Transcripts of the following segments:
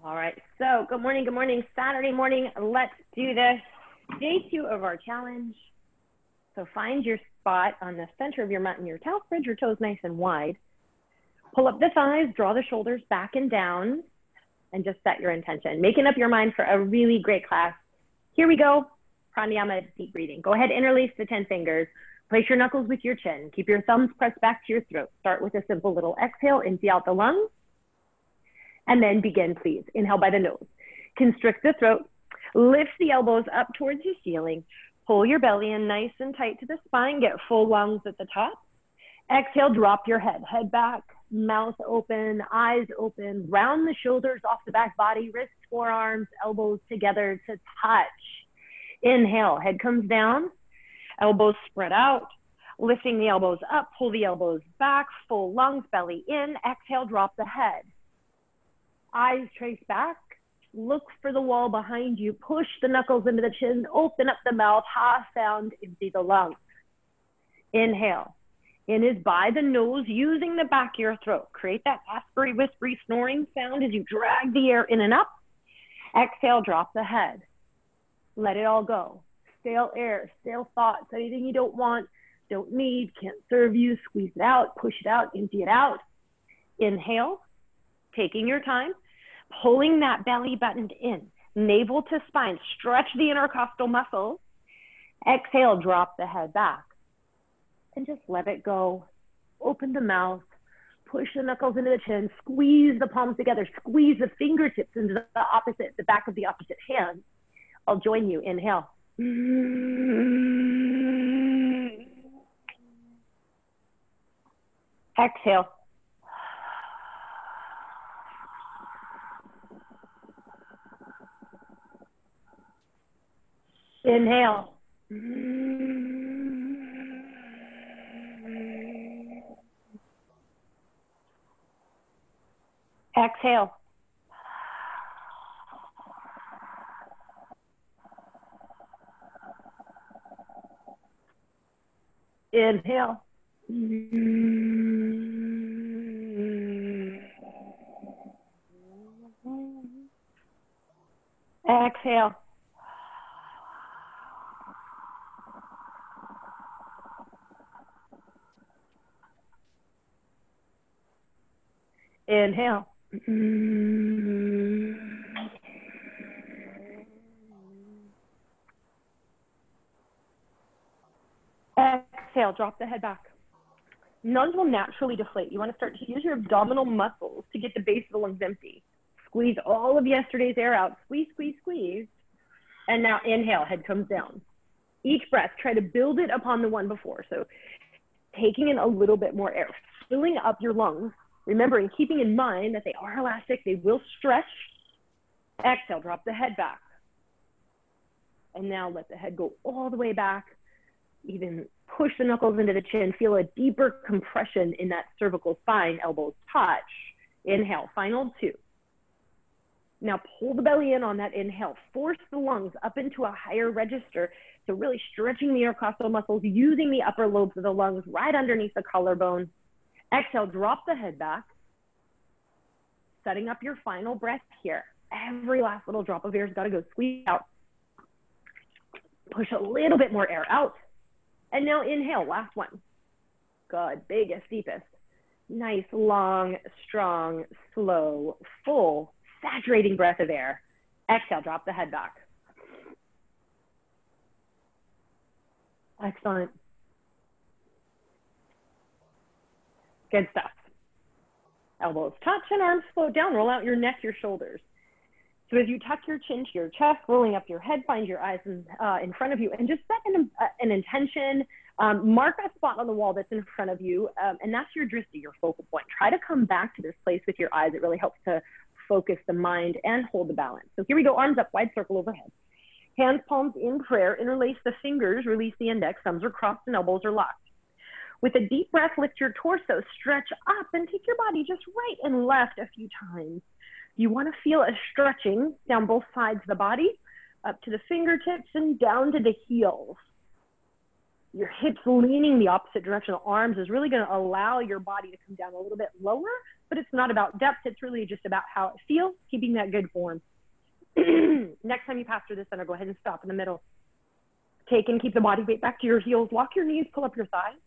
All right, so good morning, Saturday morning. Let's do this. Day 2 of our challenge. So find your spot on the center of your mat and your towel, spread your toes nice and wide. Pull up the thighs, draw the shoulders back and down, and just set your intention. Making up your mind for a really great class. Here we go. Pranayama, deep breathing. Go ahead, interlace the 10 fingers. Place your knuckles with your chin. Keep your thumbs pressed back to your throat. Start with a simple little exhale, empty out the lungs. And then begin, please. Inhale by the nose. Constrict the throat. Lift the elbows up towards your ceiling. Pull your belly in nice and tight to the spine. Get full lungs at the top. Exhale, drop your head. Head back, mouth open, eyes open. Round the shoulders off the back body. Wrists, forearms, elbows together to touch. Inhale, head comes down. Elbows spread out. Lifting the elbows up. Pull the elbows back. Full lungs, belly in. Exhale, drop the head. Eyes trace back, look for the wall behind you, push the knuckles into the chin, open up the mouth, ha sound, empty the lungs. Inhale. In is by the nose, using the back of your throat. Create that aspiratory, whispery, snoring sound as you drag the air in and up. Exhale, drop the head. Let it all go. Stale air, stale thoughts, anything you don't want, don't need, can't serve you, squeeze it out, push it out, empty it out. Inhale. Taking your time, pulling that belly button in, navel to spine, stretch the intercostal muscles. Exhale, drop the head back and just let it go. Open the mouth, push the knuckles into the chin, squeeze the palms together, squeeze the fingertips into the back of the opposite hand. I'll join you. Inhale. Exhale. Inhale. Exhale. Inhale. Exhale. Inhale. Exhale, drop the head back. Lungs will naturally deflate. You want to start to use your abdominal muscles to get the base of the lungs empty. Squeeze all of yesterday's air out. Squeeze, squeeze, squeeze. And now inhale, head comes down. Each breath, try to build it upon the one before. So taking in a little bit more air, filling up your lungs. Remembering, keeping in mind that they are elastic, they will stretch. Exhale, drop the head back. And now let the head go all the way back. Even push the knuckles into the chin. Feel a deeper compression in that cervical spine. Elbows touch. Inhale, final 2. Now pull the belly in on that inhale. Force the lungs up into a higher register. So really stretching the intercostal muscles, using the upper lobes of the lungs right underneath the collarbone. Exhale, drop the head back. Setting up your final breath here. Every last little drop of air has got to go. Squeeze out. Push a little bit more air out. And now inhale, last one. Good, biggest, deepest. Nice, long, strong, slow, full, saturating breath of air. Exhale, drop the head back. Excellent. Good stuff. Elbows touch and arms float down. Roll out your neck, your shoulders. So as you tuck your chin to your chest, rolling up your head, find your eyes in front of you, and just set an intention. Mark a spot on the wall that's in front of you, and that's your drishti, your focal point. Try to come back to this place with your eyes. It really helps to focus the mind and hold the balance. So here we go, arms up, wide circle overhead. Hands, palms in prayer, interlace the fingers, release the index, thumbs are crossed and elbows are locked. With a deep breath, lift your torso, stretch up, and take your body just right and left a few times. You want to feel a stretching down both sides of the body, up to the fingertips and down to the heels. Your hips leaning the opposite direction of arms is really going to allow your body to come down a little bit lower but it's not about depth. It's really just about how it feels, keeping that good form. Next time you pass through the center, go ahead and stop in the middle. Take and keep the body weight back to your heels. Lock your knees, pull up your thighs.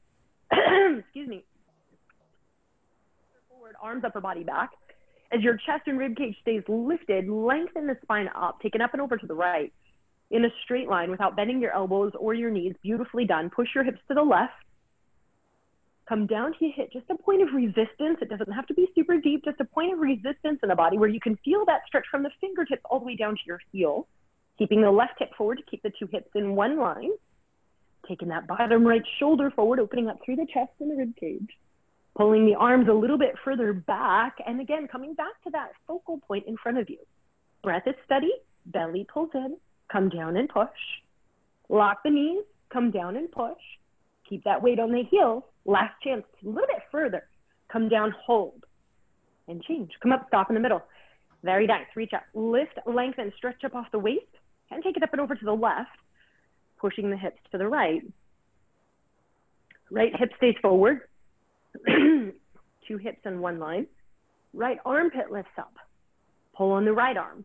Excuse me. Forward, arms, upper body back. As your chest and rib cage stays lifted, lengthen the spine up, take it up and over to the right in a straight line without bending your elbows or your knees. Beautifully done. Push your hips to the left. Come down to hit just a point of resistance. It doesn't have to be super deep, just a point of resistance in the body where you can feel that stretch from the fingertips all the way down to your heel. Keeping the left hip forward to keep the two hips in one line. Taking that bottom right shoulder forward, opening up through the chest and the rib cage. Pulling the arms a little bit further back, and again, coming back to that focal point in front of you. Breath is steady, belly pulls in, come down and push. Lock the knees, come down and push. Keep that weight on the heels. Last chance, a little bit further. Come down, hold, and change. Come up, stop in the middle. Very nice, reach up, lift, lengthen, stretch up off the waist, and take it up and over to the left, pushing the hips to the right. Right hip stays forward. Two hips in one line. Right armpit lifts up. Pull on the right arm.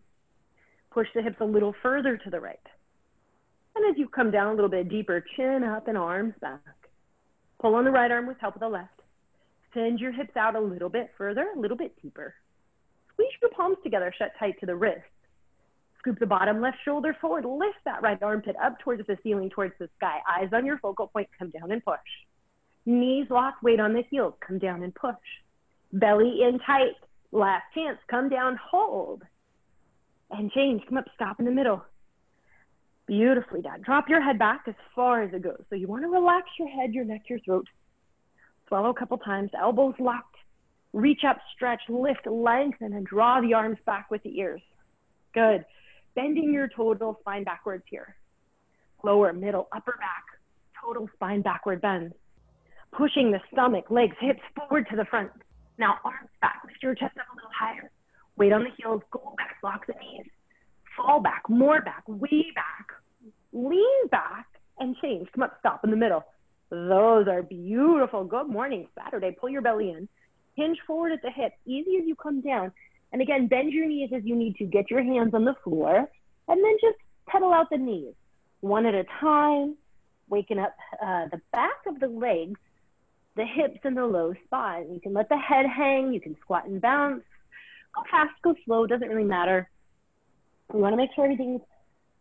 Push the hips a little further to the right. And as you come down a little bit deeper, chin up and arms back. Pull on the right arm with help of the left. Send your hips out a little bit further, a little bit deeper. Squeeze your palms together, shut tight to the wrist. Scoop the bottom left shoulder forward. Lift that right armpit up towards the ceiling, towards the sky. Eyes on your focal point. Come down and push. Knees locked, weight on the heels. Come down and push. Belly in tight. Last chance. Come down, hold. And change. Come up, stop in the middle. Beautifully done. Drop your head back as far as it goes. So you want to relax your head, your neck, your throat. Swallow a couple times. Elbows locked. Reach up, stretch, lift, lengthen, and draw the arms back with the ears. Good. Bending your total spine backwards here. Lower, middle, upper back. Total spine backward bend. Pushing the stomach, legs, hips forward to the front. Now arms back, lift your chest up a little higher. Weight on the heels, go back, lock the knees. Fall back, more back, way back. Lean back and change. Come up, stop in the middle. Those are beautiful. Good morning, Saturday. Pull your belly in. Hinge forward at the hip, easy as you come down. And again, bend your knees as you need to. Get your hands on the floor. And then just pedal out the knees. One at a time. Waking up the back of the legs, the hips and the low spine. You can let the head hang. You can squat and bounce. Go fast, go slow. Doesn't really matter. You want to make sure everything's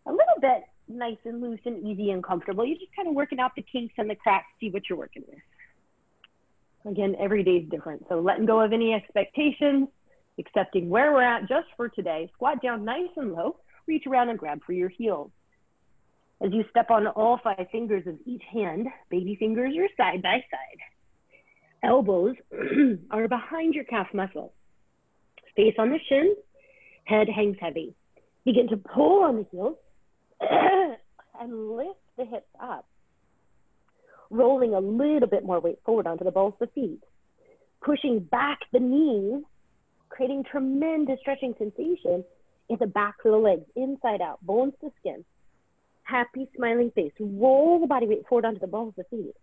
a little bit nice and loose and easy and comfortable. You're just kind of working out the kinks and the cracks, see what you're working with. Again, every day is different. So letting go of any expectations, accepting where we're at just for today. Squat down nice and low. Reach around and grab for your heels. As you step on all 5 fingers of each hand, baby fingers are side by side. Elbows are behind your calf muscle. Face on the shins, head hangs heavy. Begin to pull on the heels and lift the hips up. Rolling a little bit more weight forward onto the balls of the feet. Pushing back the knees, creating tremendous stretching sensation in the backs of the legs, inside out, bones to skin. Happy, smiling face. Roll the body weight forward onto the balls of the feet.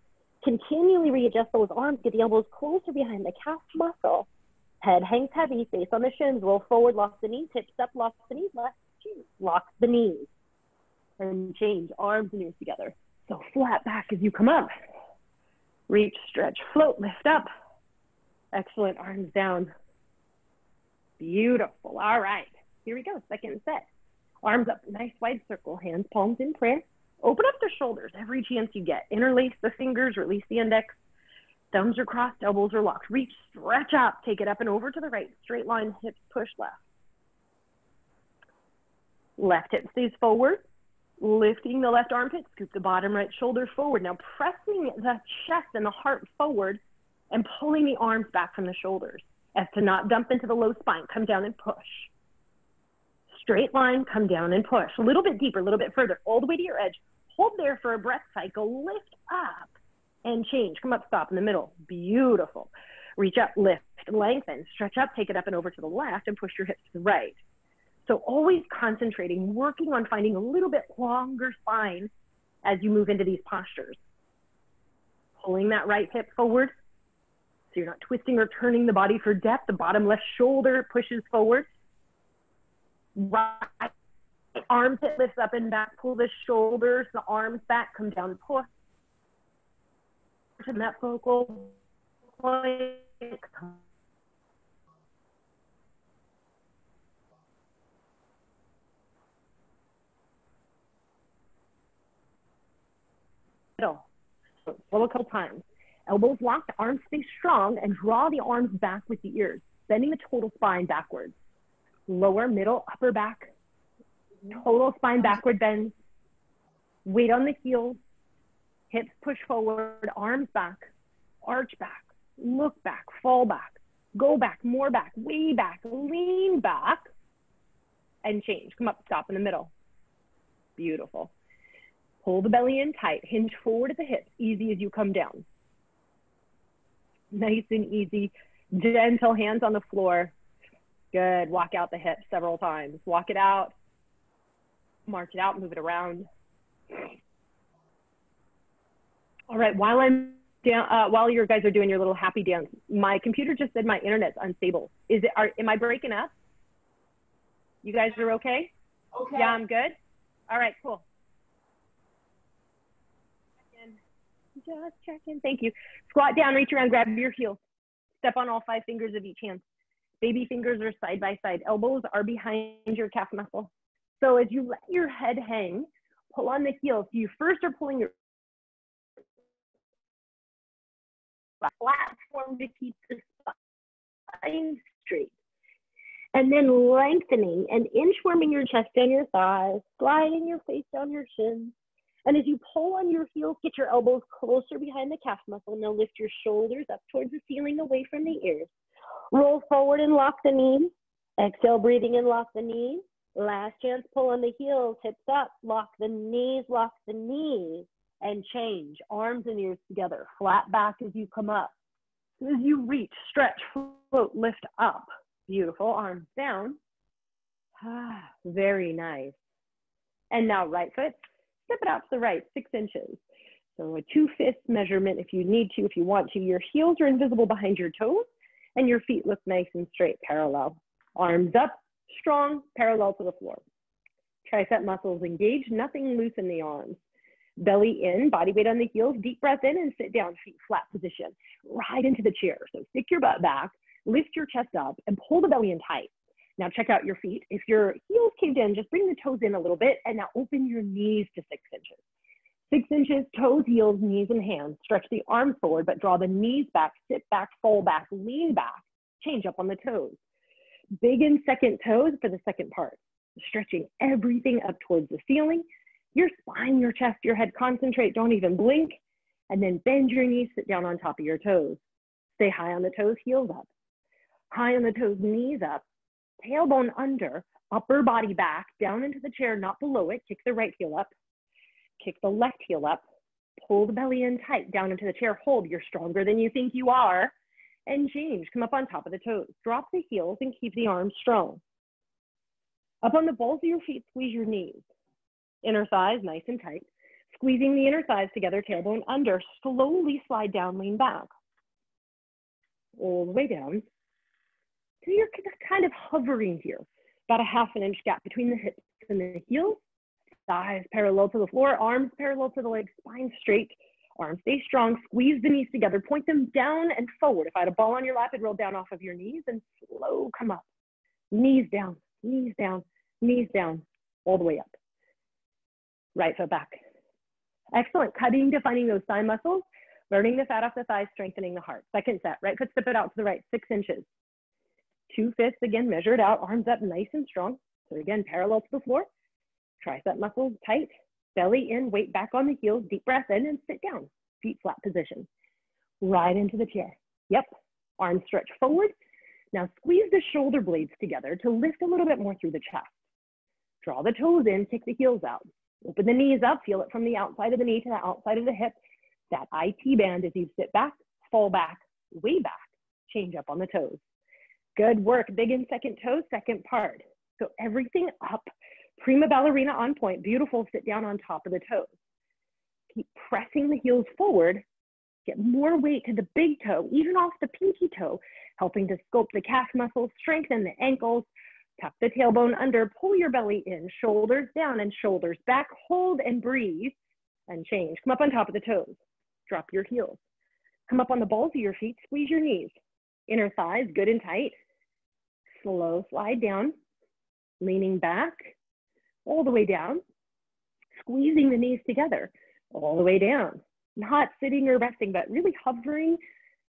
Continually readjust those arms, get the elbows closer behind the calf muscle. Head hangs heavy, face on the shins, roll forward, lock the knees, hips up, lock the knees, left, lock the knees. And change, arms and ears together. So flat back as you come up. Reach, stretch, float, lift up. Excellent, arms down. Beautiful, all right. Here we go, second set. Arms up, nice wide circle, hands, palms in prayer. Open up the shoulders every chance you get. Interlace the fingers, release the index. Thumbs are crossed, elbows are locked. Reach, stretch up, take it up and over to the right. Straight line, hips push left. Left hip stays forward. Lifting the left armpit, scoop the bottom right shoulder forward. Now pressing the chest and the heart forward and pulling the arms back from the shoulders as to not dump into the low spine. Come down and push. Straight line, come down and push. A little bit deeper, a little bit further, all the way to your edge. Hold there for a breath cycle. Lift up and change. Come up, stop in the middle. Beautiful. Reach up, lift, lengthen, stretch up, take it up and over to the left and push your hips to the right. So always concentrating, working on finding a little bit longer spine as you move into these postures. Pulling that right hip forward, you're not twisting or turning the body for depth. The bottom left shoulder pushes forward. Right armpit lifts up and back. Pull the shoulders, the arms back, come down, push. To that focal point. Middle. Slow a couple times. Elbows locked, arms stay strong, and draw the arms back with the ears, bending the total spine backwards. Lower, middle, upper back. Total spine backward bends. Weight on the heels. Hips push forward, arms back, arch back, look back, fall back, go back, more back, way back, lean back, and change. Come up, stop in the middle. Beautiful. Pull the belly in tight, hinge forward at the hips, easy as you come down. Nice and easy, gentle hands on the floor. Good, walk out the hips several times. Walk it out, march it out, move it around. All right, while I'm down, while you guys are doing your little happy dance, my computer just said my internet's unstable. Am I breaking up? You guys are okay? Okay. Yeah, I'm good. All right, cool. Just checking. Thank you. Squat down, reach around, grab your heels. Step on all 5 fingers of each hand. Baby fingers are side by side. Elbows are behind your calf muscle. So as you let your head hang, pull on the heels. You first are pulling your platform to keep the spine straight. And then lengthening and inchworming your chest down your thighs, sliding your face down your shins. And as you pull on your heels, get your elbows closer behind the calf muscle. Now lift your shoulders up towards the ceiling, away from the ears. Roll forward and lock the knees. Exhale, breathing in, lock the knees. Last chance, pull on the heels, hips up, lock the knees, and change. Arms and ears together, flat back as you come up. As you reach, stretch, float, lift up. Beautiful, arms down. Very nice. And now right foot, step it out to the right, 6 inches. So a 2/5 measurement if you need to, if you want to. Your heels are invisible behind your toes and your feet look nice and straight, parallel. Arms up, strong, parallel to the floor. Tricep muscles engaged, nothing loose in the arms. Belly in, body weight on the heels, deep breath in and sit down, feet flat position. Right into the chair. So stick your butt back, lift your chest up and pull the belly in tight. Now check out your feet. If your heels caved in, just bring the toes in a little bit and now open your knees to 6 inches. 6 inches, toes, heels, knees, and hands. Stretch the arms forward, but draw the knees back, sit back, fall back, lean back, change up on the toes. Big in second toes for the second part. Stretching everything up towards the ceiling. Your spine, your chest, your head, concentrate, don't even blink. And then bend your knees, sit down on top of your toes. Stay high on the toes, heels up. High on the toes, knees up. Tailbone under, upper body back, down into the chair, not below it. Kick the right heel up. Kick the left heel up. Pull the belly in tight, down into the chair. Hold, you're stronger than you think you are. And change, come up on top of the toes. Drop the heels and keep the arms strong. Up on the balls of your feet, squeeze your knees. Inner thighs nice and tight. Squeezing the inner thighs together, tailbone under. Slowly slide down, lean back. All the way down. So you're kind of hovering here. About a 1/2 inch gap between the hips and the heels. Thighs parallel to the floor, arms parallel to the legs, spine straight. Arms stay strong, squeeze the knees together, point them down and forward. If I had a ball on your lap, it'd roll down off of your knees and slow come up. Knees down, knees down, knees down, all the way up. Right foot back. Excellent, cutting, defining those thigh muscles, burning the fat off the thighs, strengthening the heart. Second set, right foot, step it out to the right, 6 inches. 2/5, again, measure it out, arms up nice and strong. So again, parallel to the floor. Tricep muscles tight, belly in, weight back on the heels, deep breath in and sit down, feet flat position. Right into the chair. Yep, arms stretch forward. Now squeeze the shoulder blades together to lift a little bit more through the chest. Draw the toes in, kick the heels out. Open the knees up, feel it from the outside of the knee to the outside of the hip. That IT band as you sit back, fall back, way back, change up on the toes. Good work, big in second toe, second part. So everything up, prima ballerina on point, beautiful, sit down on top of the toes. Keep pressing the heels forward Get more weight to the big toe, even off the pinky toe, helping to sculpt the calf muscles, strengthen the ankles. Tuck the tailbone under, pull your belly in, shoulders down and shoulders back. Hold and breathe and change. Come up on top of the toes. Drop your heels. Come up on the balls of your feet, squeeze your knees. Inner thighs good and tight. Slow slide down, leaning back, all the way down. Squeezing the knees together, all the way down. Not sitting or resting, but really hovering.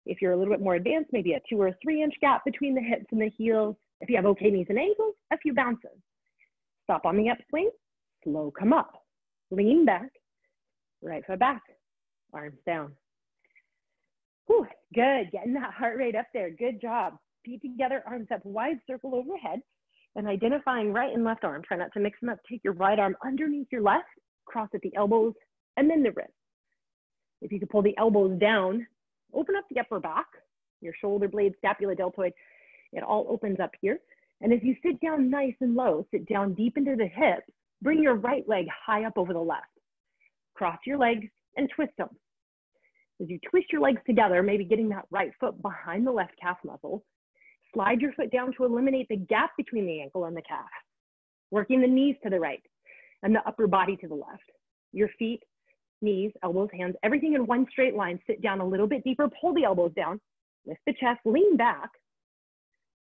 If you're a little bit more advanced, maybe a 2 or 3 inch gap between the hips and the heels. If you have okay knees and ankles, a few bounces. Stop on the upswing, slow come up. Lean back, right foot back, arms down. Whew, good, getting that heart rate up there, good job. Feet together, arms up, wide circle overhead, and identifying right and left arm. Try not to mix them up. Take your right arm underneath your left, cross at the elbows, and then the wrist. If you could pull the elbows down, open up the upper back, your shoulder blade, scapula, deltoid, it all opens up here. And as you sit down nice and low, sit down deep into the hips, bring your right leg high up over the left. Cross your legs and twist them. As you twist your legs together, maybe getting that right foot behind the left calf muscle, slide your foot down to eliminate the gap between the ankle and the calf, working the knees to the right and the upper body to the left. Your feet, knees, elbows, hands, everything in one straight line. Sit down a little bit deeper, pull the elbows down, lift the chest, lean back,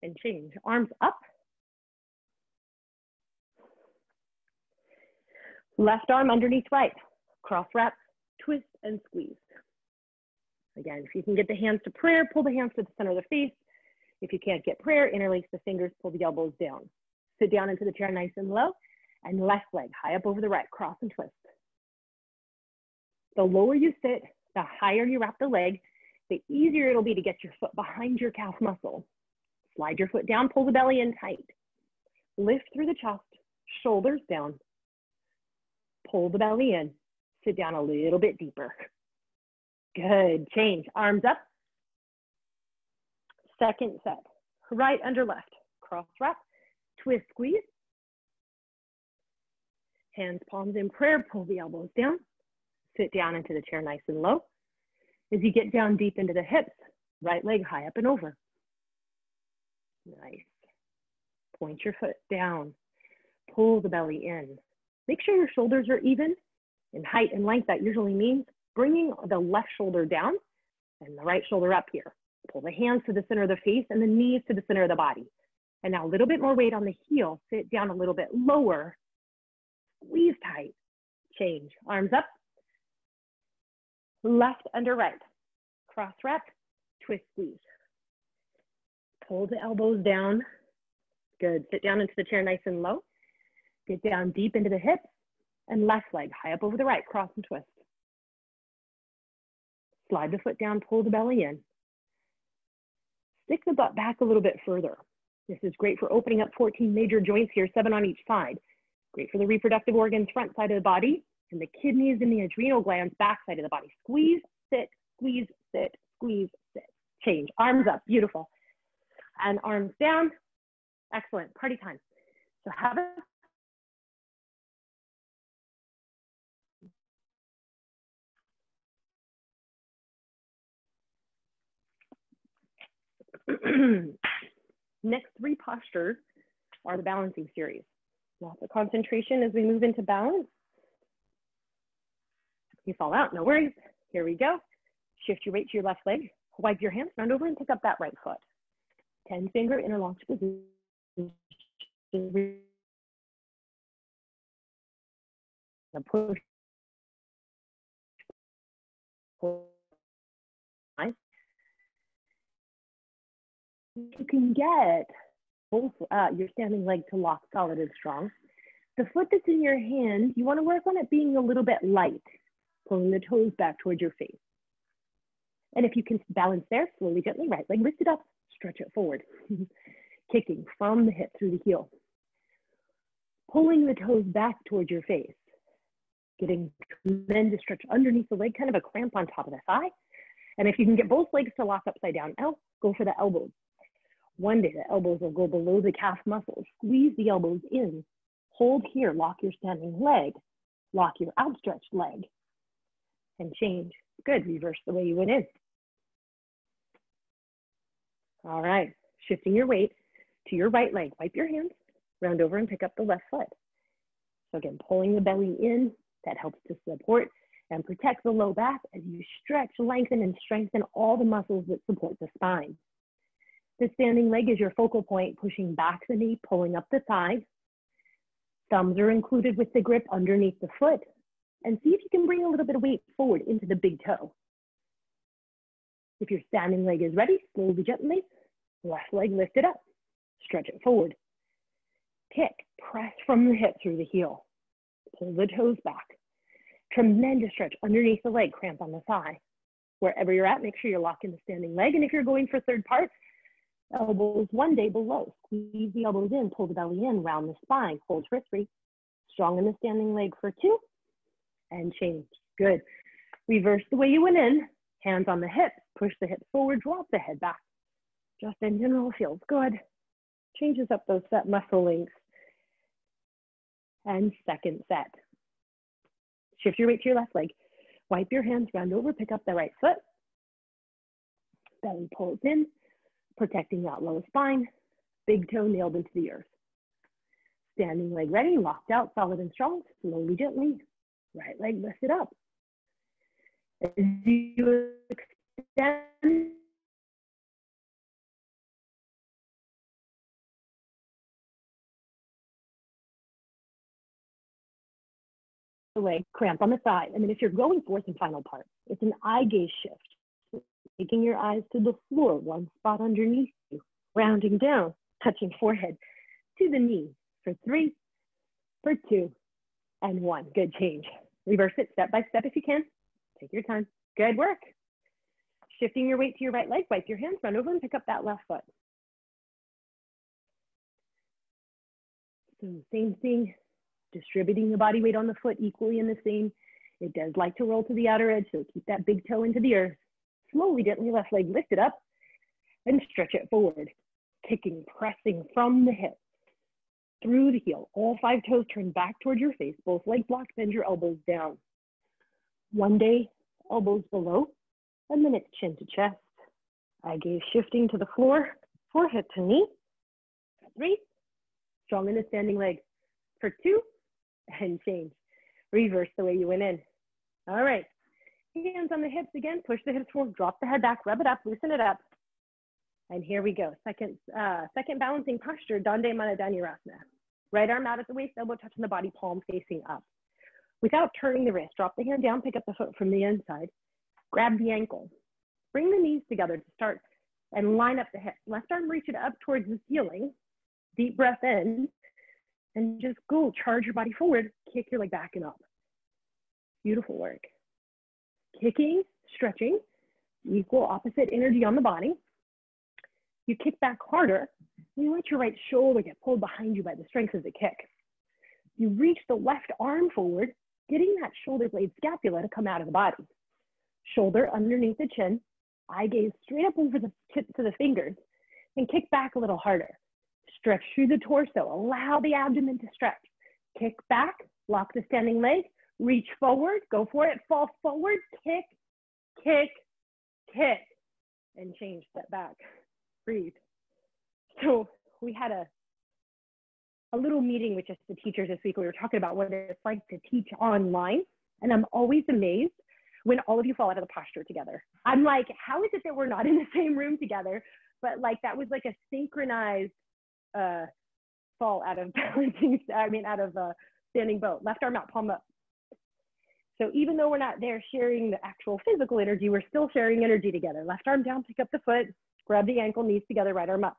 and change. Arms up. Left arm underneath right. Cross wrap, twist, and squeeze. Again, if you can get the hands to prayer, pull the hands to the center of the face. If you can't get prayer, interlace the fingers, pull the elbows down. Sit down into the chair nice and low, and left leg high up over the right, cross and twist. The lower you sit, the higher you wrap the leg, the easier it'll be to get your foot behind your calf muscle. Slide your foot down, pull the belly in tight. Lift through the chest, shoulders down. Pull the belly in, sit down a little bit deeper. Good, change, arms up. Second set, right under left, cross wrap, twist, squeeze. Hands, palms in prayer, pull the elbows down. Sit down into the chair nice and low. As you get down deep into the hips, right leg high up and over. Nice. Point your foot down. Pull the belly in. Make sure your shoulders are even in height and length. That usually means bringing the left shoulder down and the right shoulder up here. Pull the hands to the center of the face and the knees to the center of the body. And now a little bit more weight on the heel. Sit down a little bit lower. Squeeze tight. Change. Arms up. Left under right. Cross wrap. Twist, squeeze. Pull the elbows down. Good. Sit down into the chair nice and low. Get down deep into the hips and left leg high up over the right. Cross and twist. Slide the foot down. Pull the belly in. Stick the butt back a little bit further. This is great for opening up 14 major joints here, 7 on each side. Great for the reproductive organs, front side of the body, and the kidneys and the adrenal glands, back side of the body. Squeeze, sit, squeeze, sit, squeeze, sit. Change. Arms up. Beautiful. And arms down. Excellent. Party time. So have a next 3 postures are the balancing series. Lots of concentration as we move into balance. You fall out, no worries. Here we go. Shift your weight to your left leg. Wipe your hands, round over and pick up that right foot. 10-finger interlocked position. Push. You can get both your standing leg to lock solid and strong. The foot that's in your hand, you want to work on it being a little bit light, pulling the toes back towards your face. And if you can balance there, slowly, gently, right leg lift it up, stretch it forward. Kicking from the hip through the heel. Pulling the toes back towards your face. Getting tremendous stretch underneath the leg, kind of a cramp on top of the thigh. And if you can get both legs to lock upside down L, go for the elbows. One day the elbows will go below the calf muscles. Squeeze the elbows in. Hold here, lock your standing leg. Lock your outstretched leg. And change. Good, reverse the way you went in. All right, shifting your weight to your right leg. Wipe your hands, round over and pick up the left foot. So again, pulling the belly in, that helps to support and protect the low back as you stretch, lengthen, and strengthen all the muscles that support the spine. The standing leg is your focal point, pushing back the knee, pulling up the thigh. Thumbs are included with the grip underneath the foot. And see if you can bring a little bit of weight forward into the big toe. If your standing leg is ready, slowly, gently, left leg lift it up, stretch it forward. Kick, press from the hip through the heel. Pull the toes back. Tremendous stretch underneath the leg, cramp on the thigh. Wherever you're at, make sure you're locking the standing leg. And if you're going for third part, elbows one day below. Squeeze the elbows in, pull the belly in, round the spine, hold for 3. Strong in the standing leg for 2. And change. Good. Reverse the way you went in. Hands on the hips. Push the hips forward. Drop the head back. Just in general feels good. Changes up those set muscle links. And second set. Shift your weight to your left leg. Wipe your hands, round over, pick up the right foot. Belly pulls in, protecting that low spine. Big toe nailed into the earth. Standing leg ready, locked out, solid and strong. Slowly, gently. Right leg lifted up. As you extend the leg, cramp on the side. And then if you're going fourth and final part, it's an eye gaze shift. Taking your eyes to the floor, one spot underneath you, rounding down, touching forehead to the knee for 3, for 2, and 1. Good, change. Reverse it step by step if you can. Take your time. Good work. Shifting your weight to your right leg, wipe your hands, run over and pick up that left foot. So same thing, distributing the body weight on the foot equally in the same. It does like to roll to the outer edge, so keep that big toe into the earth. Slowly, gently, left leg lift it up and stretch it forward. Kicking, pressing from the hip through the heel. All 5 toes turn back toward your face. Both leg blocks, bend your elbows down. One day, elbows below, and then it's chin to chest. Eye gaze shifting to the floor, forehead to knee. 3, strong in the standing leg. For 2, and change. Reverse the way you went in. All right, hands on the hips again, push the hips forward, drop the head back, rub it up, loosen it up. And here we go, second balancing posture, Dande Mana Dhanurasana. Right arm out at the waist, elbow touching the body, palm facing up. Without turning the wrist, drop the hand down, pick up the foot from the inside, grab the ankle. Bring the knees together to start and line up the hips. Left arm, reach it up towards the ceiling. Deep breath in, and just go, charge your body forward, kick your leg back and up. Beautiful work. Kicking, stretching, equal opposite energy on the body. You kick back harder, and you let your right shoulder get pulled behind you by the strength of the kick. You reach the left arm forward, getting that shoulder blade scapula to come out of the body. Shoulder underneath the chin, eye gaze straight up over the tips of the fingers, and kick back a little harder. Stretch through the torso, allow the abdomen to stretch. Kick back, lock the standing leg, reach forward, go for it, fall forward, kick, kick, kick, and change, step back, breathe. So we had a little meeting with just the teachers this week. We were talking about what it's like to teach online. And I'm always amazed when all of you fall out of the posture together. I'm like, how is it that we're not in the same room together? But like, that was like a synchronized fall out of balancing, out of standing boat. Left arm out, palm up. So even though we're not there sharing the actual physical energy, we're still sharing energy together. Left arm down, pick up the foot, grab the ankle, knees together, right arm up.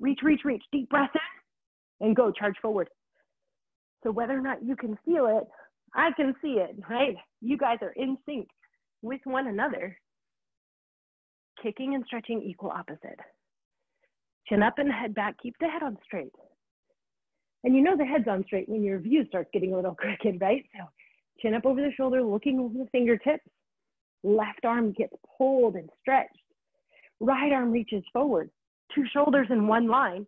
Reach, reach, reach, deep breath in, and go, charge forward. So whether or not you can feel it, I can see it, right? You guys are in sync with one another. Kicking and stretching equal opposite. Chin up and head back, keep the head on straight. And you know the head's on straight when your view starts getting a little crooked, right? So chin up over the shoulder, looking over the fingertips. Left arm gets pulled and stretched. Right arm reaches forward. 2 shoulders in one line.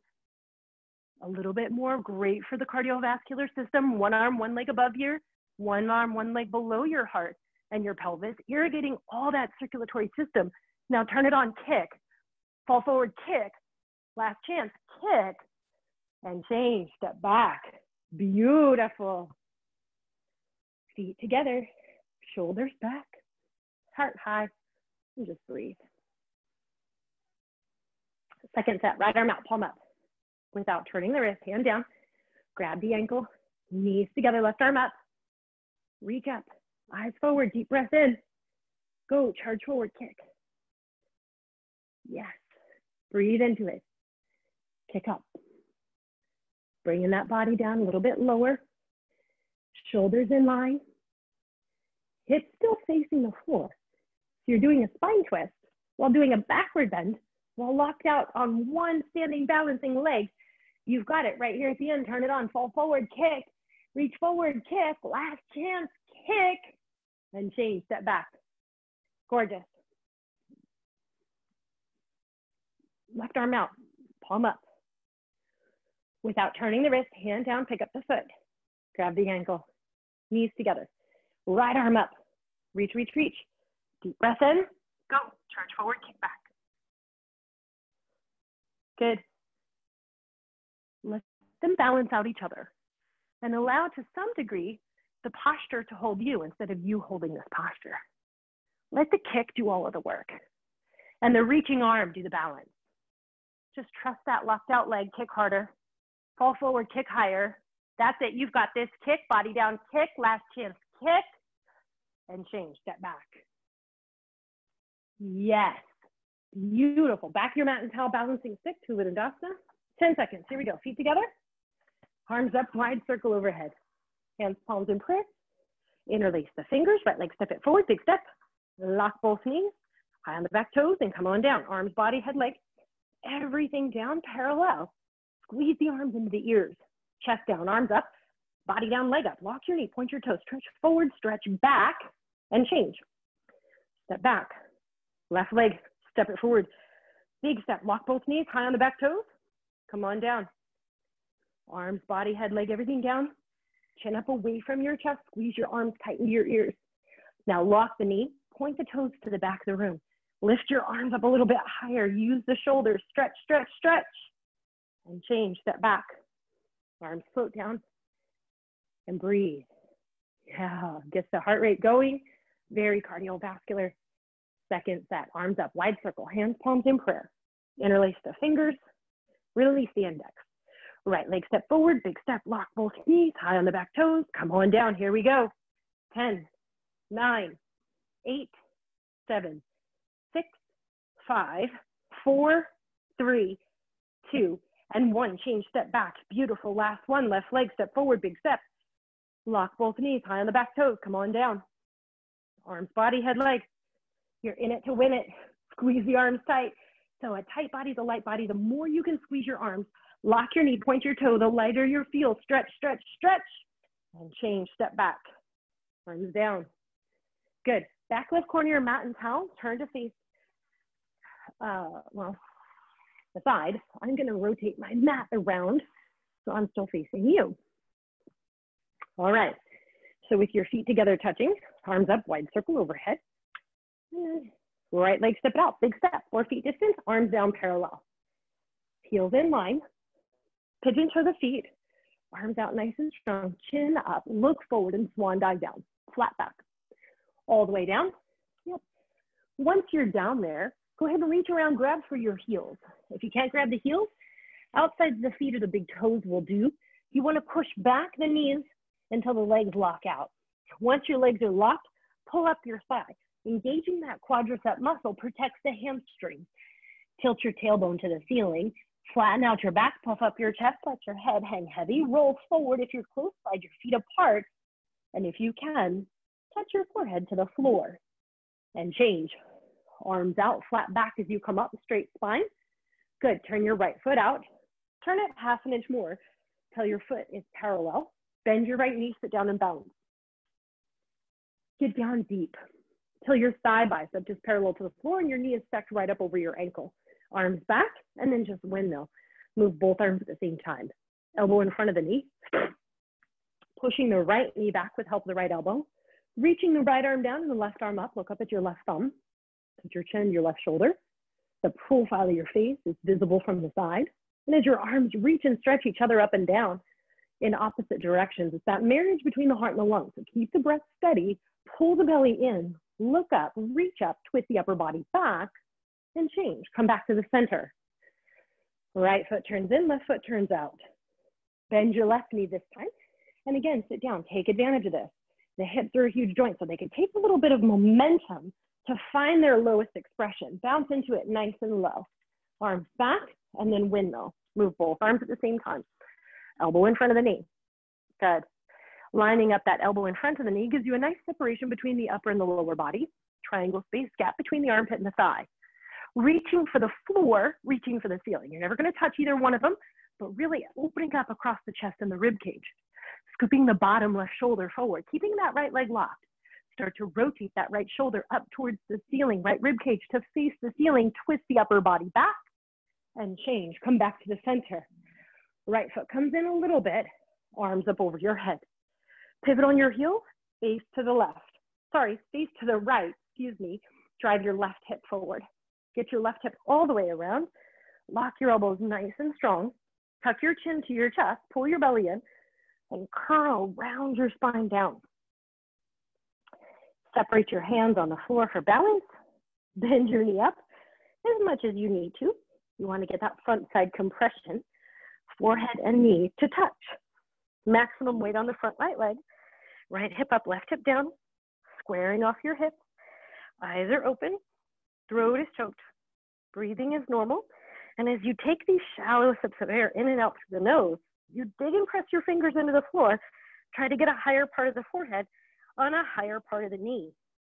A little bit more, great for the cardiovascular system. One arm, one leg above you. One arm, one leg below your heart. and your pelvis, irrigating all that circulatory system. Now turn it on, kick, fall forward, kick, last chance, kick, and change, step back. Beautiful. Feet together, shoulders back, heart high, and just breathe. Second set, right arm out, palm up. Without turning the wrist, hand down, grab the ankle, knees together, left arm up, reach up, eyes forward, deep breath in. Go, charge forward, kick. Yes, breathe into it. Kick up. Bringing that body down a little bit lower. Shoulders in line. Hips still facing the floor. So you're doing a spine twist while doing a backward bend while locked out on one standing balancing leg. You've got it right here at the end. Turn it on, fall forward, kick. Reach forward, kick. Last chance, kick. And change, step back. Gorgeous. Left arm out, palm up. Without turning the wrist, hand down, pick up the foot. Grab the ankle, knees together. Right arm up, reach, reach, reach. Deep breath in, go, charge forward, kick back. Good. Let them balance out each other and allow to some degree the posture to hold you instead of you holding this posture. Let the kick do all of the work and the reaching arm do the balance. Just trust that locked out leg, kick harder, fall forward, kick higher. That's it, you've got this. Kick, body down, kick, last chance, kick, and change, step back. Yes, beautiful. Back of your mat and towel, balancing stick, Tsuladandasana. 10 seconds, here we go. Feet together, arms up, wide circle overhead. Hands, palms in prayer. Interlace the fingers, right leg step it forward, big step. Lock both knees, high on the back toes, and come on down. Arms, body, head, leg. Everything down, parallel. Squeeze the arms into the ears. Chest down, arms up, body down, leg up. Lock your knee, point your toes, stretch forward, stretch back, and change. Step back. Left leg, step it forward. Big step, lock both knees, high on the back toes. Come on down. Arms, body, head, leg, everything down. Chin up away from your chest, squeeze your arms tight into your ears. Now lock the knee, point the toes to the back of the room. Lift your arms up a little bit higher. Use the shoulders, stretch, stretch, stretch. And change, step back. Arms float down and breathe. Yeah, gets the heart rate going. Very cardiovascular. Second set, arms up, wide circle, hands, palms in prayer. Interlace the fingers, release the index. Right leg step forward, big step, lock both knees, high on the back toes. Come on down, here we go. 10, 9, 8, 7, 6, 5, 4, 3, 2, and 1. Change, step back. Beautiful. Last one. Left leg, step forward, big step. Lock both knees, high on the back toes. Come on down. Arms, body, head, leg. You're in it to win it. Squeeze the arms tight. So a tight body is a light body. The more you can squeeze your arms, lock your knee, point your toe, the lighter your feel. Stretch, stretch, stretch. And change, step back. Arms down. Good. Back left corner of your mat and towel. Turn to face, the side. I'm going to rotate my mat around so I'm still facing you. All right. So with your feet together touching, arms up, wide circle overhead. Right leg step it out, big step, 4 feet distance, arms down parallel. Heels in line, pigeon toe the feet, arms out nice and strong, chin up, look forward and swan dive down, flat back. All the way down. Yep. Once you're down there, go ahead and reach around, grab for your heels. If you can't grab the heels, outside the feet or the big toes will do. You want to push back the knees until the legs lock out. Once your legs are locked, pull up your thigh. Engaging that quadricep muscle protects the hamstring. Tilt your tailbone to the ceiling. Flatten out your back, puff up your chest, let your head hang heavy. Roll forward if you're close, slide your feet apart. And if you can, touch your forehead to the floor. And change. Arms out, flat back as you come up, straight spine. Good, turn your right foot out. Turn it half an inch more till your foot is parallel. Bend your right knee, sit down and bounce. Get down deep till your thigh bicep is parallel to the floor and your knee is stacked right up over your ankle. Arms back, and then just windmill. Move both arms at the same time. Elbow in front of the knee. Pushing the right knee back with help of the right elbow. Reaching the right arm down and the left arm up, look up at your left thumb, touch your chin, your left shoulder. The profile of your face is visible from the side. And as your arms reach and stretch each other up and down in opposite directions, it's that marriage between the heart and the lungs. So keep the breath steady, pull the belly in, look up, reach up, twist the upper body back, and change. Come back to the center. Right foot turns in, left foot turns out. Bend your left knee this time. And again, sit down. Take advantage of this. The hips are a huge joint, so they can take a little bit of momentum to find their lowest expression. Bounce into it nice and low. Arms back, and then windmill. Move both arms at the same time. Elbow in front of the knee. Good. Lining up that elbow in front of the knee gives you a nice separation between the upper and the lower body. Triangle space, gap between the armpit and the thigh. Reaching for the floor, reaching for the ceiling. You're never going to touch either one of them, but really opening up across the chest and the rib cage. Scooping the bottom left shoulder forward, keeping that right leg locked. Start to rotate that right shoulder up towards the ceiling, right rib cage to face the ceiling, twist the upper body back and change. Come back to the center. Right foot comes in a little bit, arms up over your head. Pivot on your heels, face to the left. Sorry, face to the right, excuse me. Drive your left hip forward. Get your left hip all the way around. Lock your elbows nice and strong. Tuck your chin to your chest, pull your belly in, and curl round your spine down. Separate your hands on the floor for balance. Bend your knee up as much as you need to. You want to get that front side compression, forehead and knee to touch. Maximum weight on the front right leg. Right hip up, left hip down, squaring off your hips. Eyes are open, throat is choked. Breathing is normal. And as you take these shallow sips of air in and out through the nose, you dig and press your fingers into the floor. Try to get a higher part of the forehead on a higher part of the knee.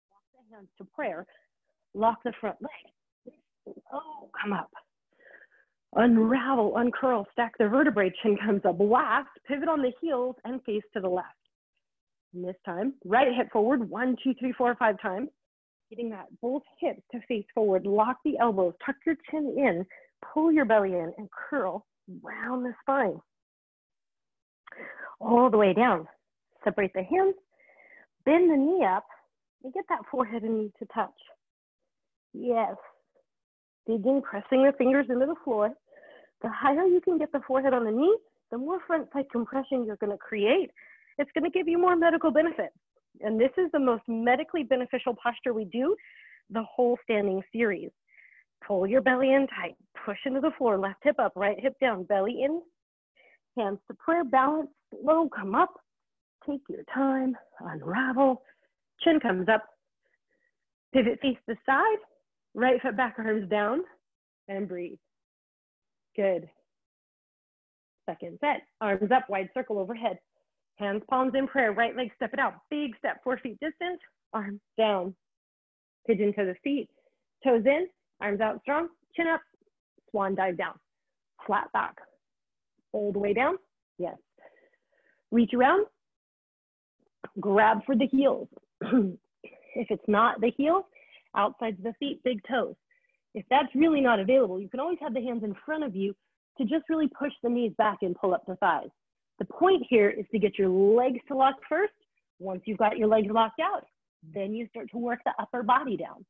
Walk the hands to prayer. Lock the front leg. Oh, come up. Unravel, uncurl, stack the vertebrae. Chin comes up. Blast. Pivot on the heels and face to the left. And this time, right hip forward. 1, 2, 3, 4, 5 times. Getting that both hips to face forward. Lock the elbows. Tuck your chin in. Pull your belly in and curl round the spine. All the way down. Separate the hands, bend the knee up, and get that forehead and knee to touch. Yes. Digging, pressing the fingers into the floor. The higher you can get the forehead on the knee, the more front side compression you're going to create. It's going to give you more medical benefit. And this is the most medically beneficial posture we do the whole standing series. Pull your belly in tight, push into the floor, left hip up, right hip down, belly in, hands to prayer, balance, slow, come up, take your time, unravel, chin comes up, pivot face to side, right foot back, arms down, and breathe. Good. Second set, arms up, wide circle overhead, hands, palms in prayer, right leg, step it out, big step, 4 feet distance, arms down, pigeon to the feet, toes in, arms out strong, chin up, swan dive down, flat back, all the way down, yes. Reach around, grab for the heels. If it's not the heels, outsides of the feet, big toes. If that's really not available, you can always have the hands in front of you to just really push the knees back and pull up the thighs. The point here is to get your legs to lock first. Once you've got your legs locked out, then you start to work the upper body down.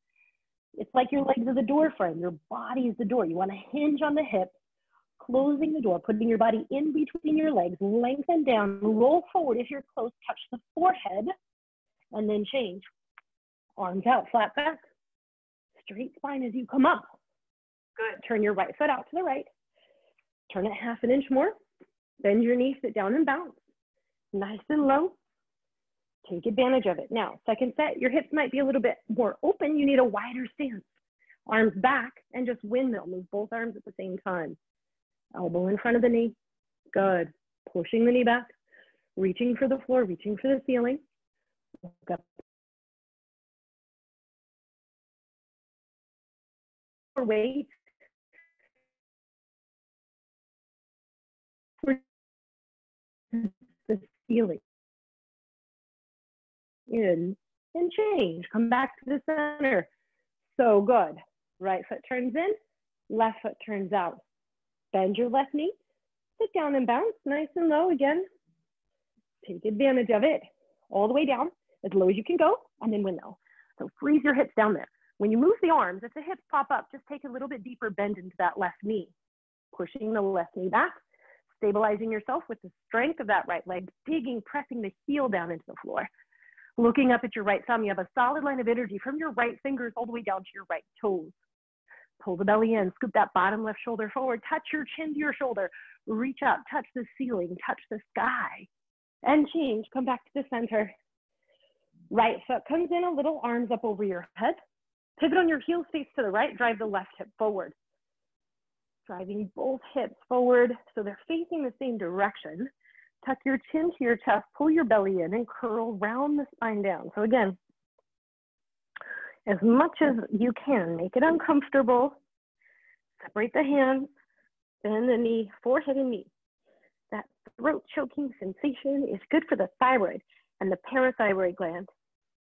It's like your legs are the door frame, your body is the door. You want to hinge on the hips, closing the door, putting your body in between your legs, lengthen down, roll forward if you're close, touch the forehead, and then change. Arms out, flat back, straight spine as you come up. Good. Turn your right foot out to the right. Turn it half an inch more. Bend your knee, sit down and bounce. Nice and low. Take advantage of it. Now, second set, your hips might be a little bit more open. You need a wider stance. Arms back and just windmill. Move both arms at the same time. Elbow in front of the knee. Good. Pushing the knee back. Reaching for the floor, reaching for the ceiling. Look up. Weight. The ceiling. In and change. Come back to the center. So good. Right foot turns in, left foot turns out. Bend your left knee, sit down and bounce, nice and low again. Take advantage of it. All the way down. as low as you can go, and then windmill. So freeze your hips down there. When you move the arms, if the hips pop up, just take a little bit deeper bend into that left knee, pushing the left knee back, stabilizing yourself with the strength of that right leg, digging, pressing the heel down into the floor. Looking up at your right thumb, you have a solid line of energy from your right fingers all the way down to your right toes. Pull the belly in, scoop that bottom left shoulder forward, touch your chin to your shoulder, reach up, touch the ceiling, touch the sky, and change. Come back to the center. Right foot comes in a little, arms up over your head. Pivot on your heels, face to the right, drive the left hip forward. Driving both hips forward so they're facing the same direction. Tuck your chin to your chest, pull your belly in, and curl round the spine down. So again, as much as you can, make it uncomfortable. Separate the hands, bend the knee, forehead and knee. That throat choking sensation is good for the thyroid and the parathyroid gland,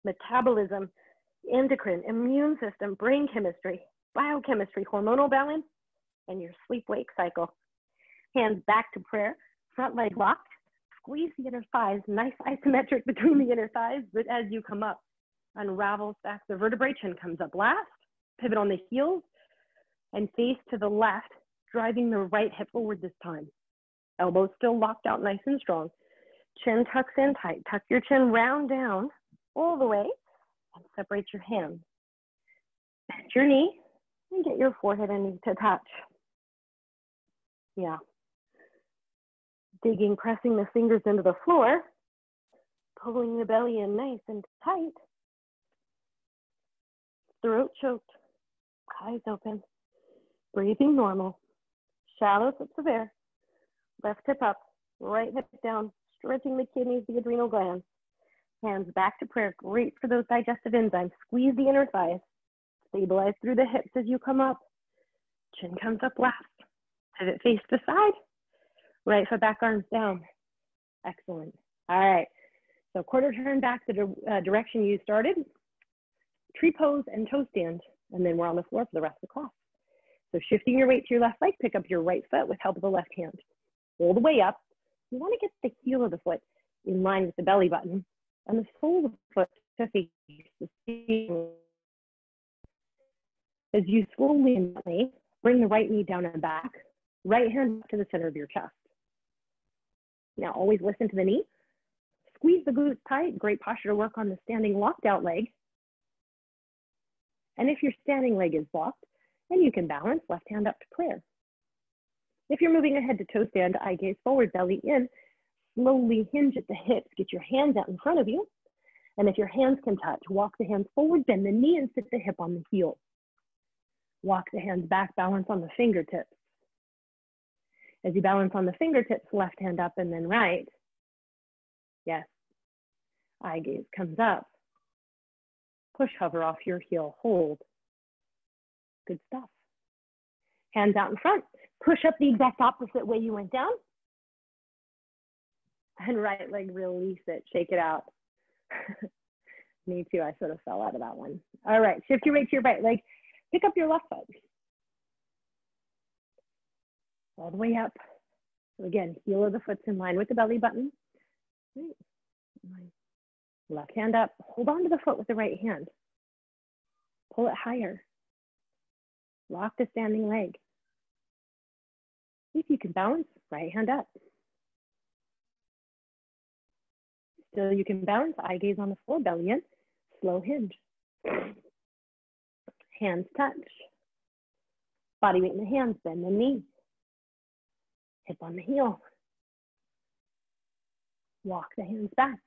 metabolism, endocrine, immune system, brain chemistry, biochemistry, hormonal balance, and your sleep-wake cycle. Hands back to prayer, front leg locked. Squeeze the inner thighs, nice isometric between the inner thighs, but as you come up, unravel, stack the vertebrae, chin comes up last, pivot on the heels, and face to the left, driving the right hip forward this time. Elbows still locked out nice and strong. Chin tucks in tight. Tuck your chin round down all the way and separate your hands. Bend your knee and get your forehead and knee to touch. Yeah. Digging, pressing the fingers into the floor, pulling the belly in nice and tight. Throat choked, eyes open, breathing normal. Shallow sips of air. Left hip up, right hip down, stretching the kidneys, the adrenal glands. Hands back to prayer, great for those digestive enzymes. Squeeze the inner thighs. Stabilize through the hips as you come up. Chin comes up last. Pivot face to side. Right foot back, arms down. Excellent. All right. So quarter turn back the direction you started. Tree pose and toe stand. And then we're on the floor for the rest of the class. So shifting your weight to your left leg, pick up your right foot with help of the left hand. Roll the way up. You want to get the heel of the foot in line with the belly button and the sole of the foot to face the ceiling. As you slowly and gently bring the right knee down and back, right hand to the center of your chest. Now always listen to the knee. Squeeze the glutes tight. Great posture to work on the standing locked out leg. And if your standing leg is blocked, then you can balance left hand up to prayer. If you're moving ahead to toe stand, eye gaze forward, belly in, slowly hinge at the hips, get your hands out in front of you. And if your hands can touch, walk the hands forward, bend the knee and sit the hip on the heel. Walk the hands back, balance on the fingertips. As you balance on the fingertips, left hand up and then right. Yes, eye gaze comes up. Push, hover off your heel, hold. Good stuff. Hands out in front. Push up the exact opposite way you went down. And right leg, release it, shake it out. Me too, I sort of fell out of that one. All right, shift your weight to your right leg. Pick up your left foot. All the way up. So again, heel of the foot's in line with the belly button. Right. Left hand up, hold on to the foot with the right hand. Pull it higher. Lock the standing leg. If you can balance, right hand up. Still you can balance, eye gaze on the floor, belly in, slow hinge. Hands touch. Body weight in the hands, bend the knee. Hip on the heel. Walk the hands back.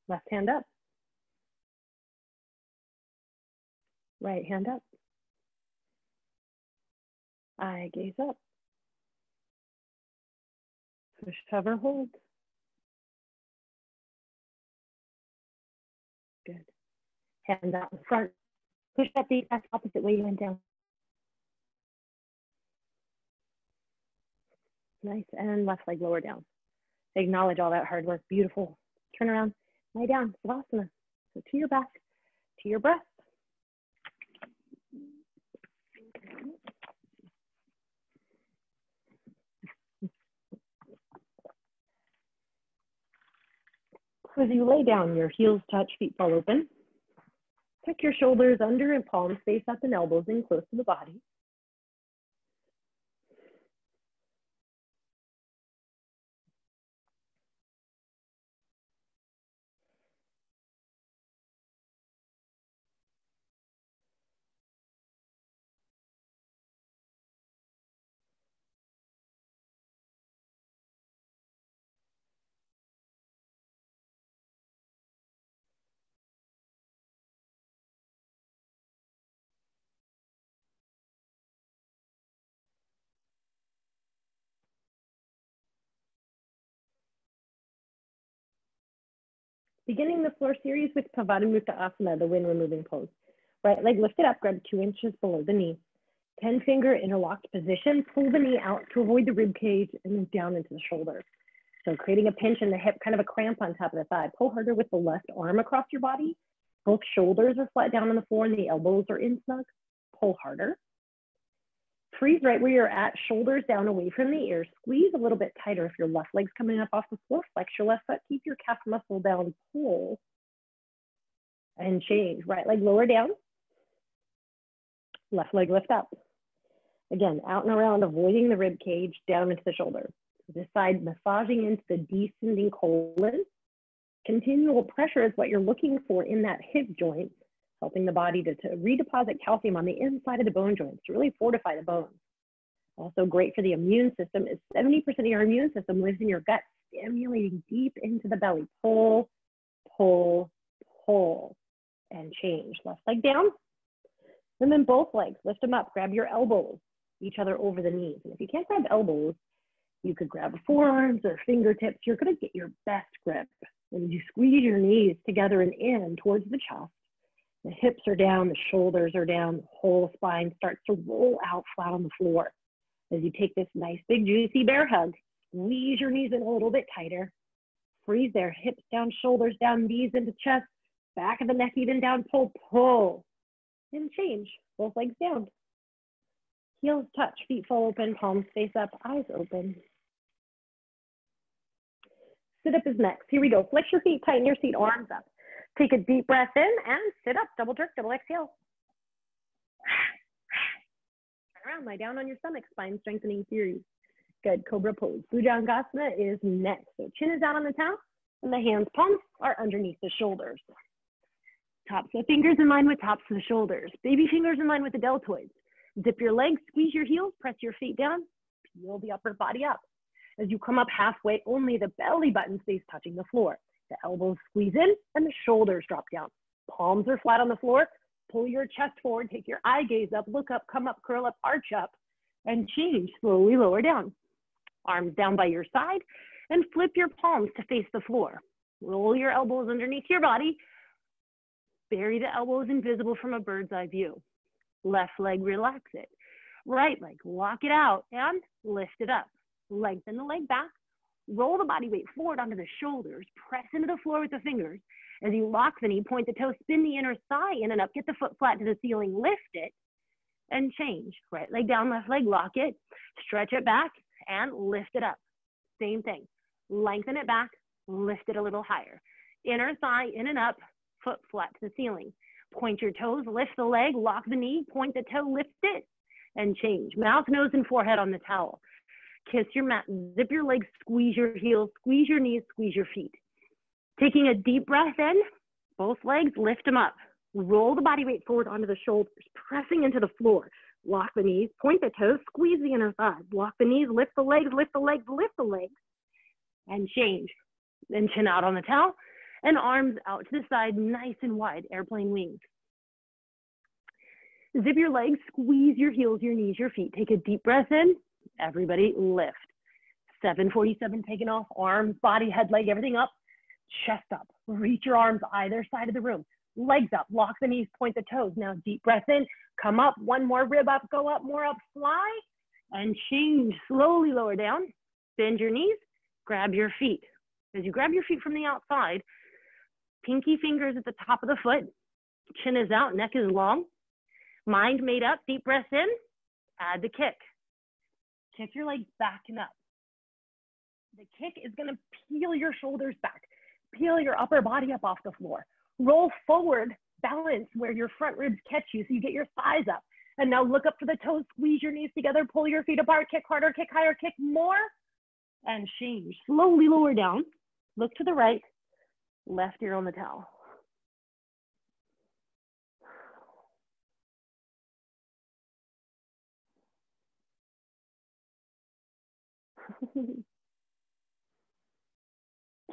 Left hand up. Right hand up. Eye gaze up. Push, hover, hold. Good. Hands out in front. Push up the exact opposite way you went down. Nice. And left leg lower down. Acknowledge all that hard work. Beautiful. Turn around. Lie down. Savasana. So to your back, to your breath. As you lay down, your heels touch, feet fall open. Tuck your shoulders under and palms face up and elbows in close to the body. Beginning the floor series with Pavadamukta Asana, the wind removing pose. Right leg lifted up, grab 2 inches below the knee. 10-finger interlocked position, pull the knee out to avoid the rib cage and then down into the shoulder. So creating a pinch in the hip, kind of a cramp on top of the thigh. Pull harder with the left arm across your body. Both shoulders are flat down on the floor and the elbows are in snug. Pull harder. Freeze right where you're at, shoulders down away from the ears. Squeeze a little bit tighter if your left leg's coming up off the floor. Flex your left foot, keep your calf muscle down, pull, and change. Right leg lower down, left leg lift up. Again, out and around, avoiding the rib cage, down into the shoulder. This side massaging into the descending colon. Continual pressure is what you're looking for in that hip joint, helping the body to redeposit calcium on the inside of the bone joints to really fortify the bones. Also great for the immune system is 70% of your immune system lives in your gut, stimulating deep into the belly. Pull, pull, pull, and change. Left leg down, and then both legs, lift them up, grab your elbows, each other over the knees. And if you can't grab elbows, you could grab forearms or fingertips. You're gonna get your best grip. And you squeeze your knees together and in towards the chest. The hips are down, the shoulders are down, the whole spine starts to roll out flat on the floor. As you take this nice big juicy bear hug, squeeze your knees in a little bit tighter. Freeze there, hips down, shoulders down, knees into chest, back of the neck even down, pull, pull. And change, both legs down. Heels touch, feet fall open, palms face up, eyes open. Sit up is next. Here we go. Flex your feet, tighten your seat, arms up. Take a deep breath in and sit up, double jerk, double exhale. Turn around, lie down on your stomach, spine strengthening series. Good, cobra pose. Bhujangasana is next. So chin is out on the towel and the hands, palms are underneath the shoulders. Tops of fingers in line with tops of the shoulders. Baby fingers in line with the deltoids. Zip your legs, squeeze your heels, press your feet down, peel the upper body up. As you come up halfway, only the belly button stays touching the floor. The elbows squeeze in and the shoulders drop down. Palms are flat on the floor. Pull your chest forward, take your eye gaze up, look up, come up, curl up, arch up, and change, slowly lower down. Arms down by your side and flip your palms to face the floor. Roll your elbows underneath your body. Bury the elbows invisible from a bird's eye view. Left leg, relax it. Right leg, lock it out and lift it up. Lengthen the leg back. Roll the body weight forward onto the shoulders. Press into the floor with the fingers. As you lock the knee, point the toe, spin the inner thigh in and up. Get the foot flat to the ceiling. Lift it and change. Right leg down, left leg, lock it. Stretch it back and lift it up. Same thing. Lengthen it back, lift it a little higher. Inner thigh in and up, foot flat to the ceiling. Point your toes, lift the leg, lock the knee, point the toe, lift it, and change. Mouth, nose, and forehead on the towel. Kiss your mat, zip your legs, squeeze your heels, squeeze your knees, squeeze your feet. Taking a deep breath in, both legs, lift them up. Roll the body weight forward onto the shoulders, pressing into the floor. Lock the knees, point the toes, squeeze the inner thighs. Lock the knees, lift the legs, lift the legs, lift the legs, and change. Then chin out on the towel and arms out to the side, nice and wide, airplane wings. Zip your legs, squeeze your heels, your knees, your feet. Take a deep breath in. Everybody lift. 747 taking off, arms, body, head, leg, everything up. Chest up. Reach your arms either side of the room. Legs up, lock the knees, point the toes. Now deep breath in, come up, one more rib up, go up, more up, fly, and change. Slowly lower down. Bend your knees, grab your feet. As you grab your feet from the outside, pinky fingers at the top of the foot, chin is out, neck is long. Mind made up, deep breath in, add the kick. Kick your legs back and up. The kick is gonna peel your shoulders back. Peel your upper body up off the floor. Roll forward, balance where your front ribs catch you so you get your thighs up. And now look up for the toes, squeeze your knees together, pull your feet apart, kick harder, kick higher, kick more, and change. Slowly lower down, look to the right, left ear on the towel.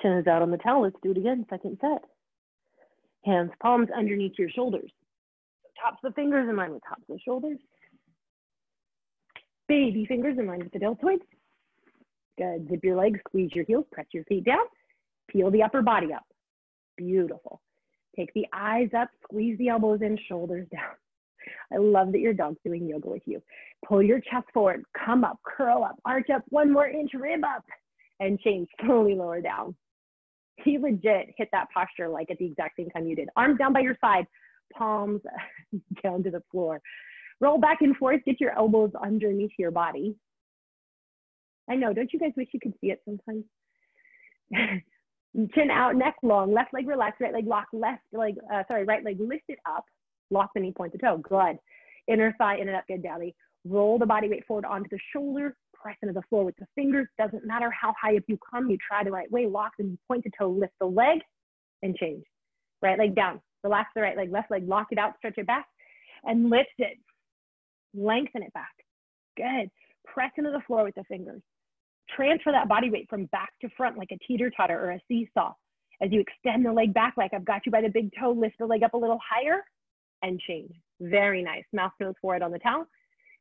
Chin is out on the towel. Let's do it again. Second set. Hands, palms underneath your shoulders. Tops of fingers in line with tops of shoulders. Baby fingers in line with the deltoids. Good. Zip your legs, squeeze your heels, press your feet down. Peel the upper body up. Beautiful. Take the eyes up, squeeze the elbows in, shoulders down. I love that your dog's doing yoga with you. Pull your chest forward, come up, curl up, arch up, 1 more inch, rib up, and change, slowly lower down. He legit hit that posture like at the exact same time you did. Arms down by your side, palms down to the floor. Roll back and forth, get your elbows underneath your body. I know, don't you guys wish you could see it sometimes? Chin out, neck long, left leg relaxed, right leg lock, right leg lifted up, lock the knee, point the toe, good. Inner thigh, in and up, good belly. Roll the body weight forward onto the shoulder, press into the floor with the fingers. Doesn't matter how high up you come, you try the right way, lock the knee, point the toe, lift the leg, and change. Right leg down, relax the right leg, left leg, lock it out, stretch it back, and lift it. Lengthen it back, good. Press into the floor with the fingers. Transfer that body weight from back to front like a teeter-totter or a seesaw. As you extend the leg back like I've got you by the big toe, lift the leg up a little higher and change. Very nice. Mouth goes forward on the towel.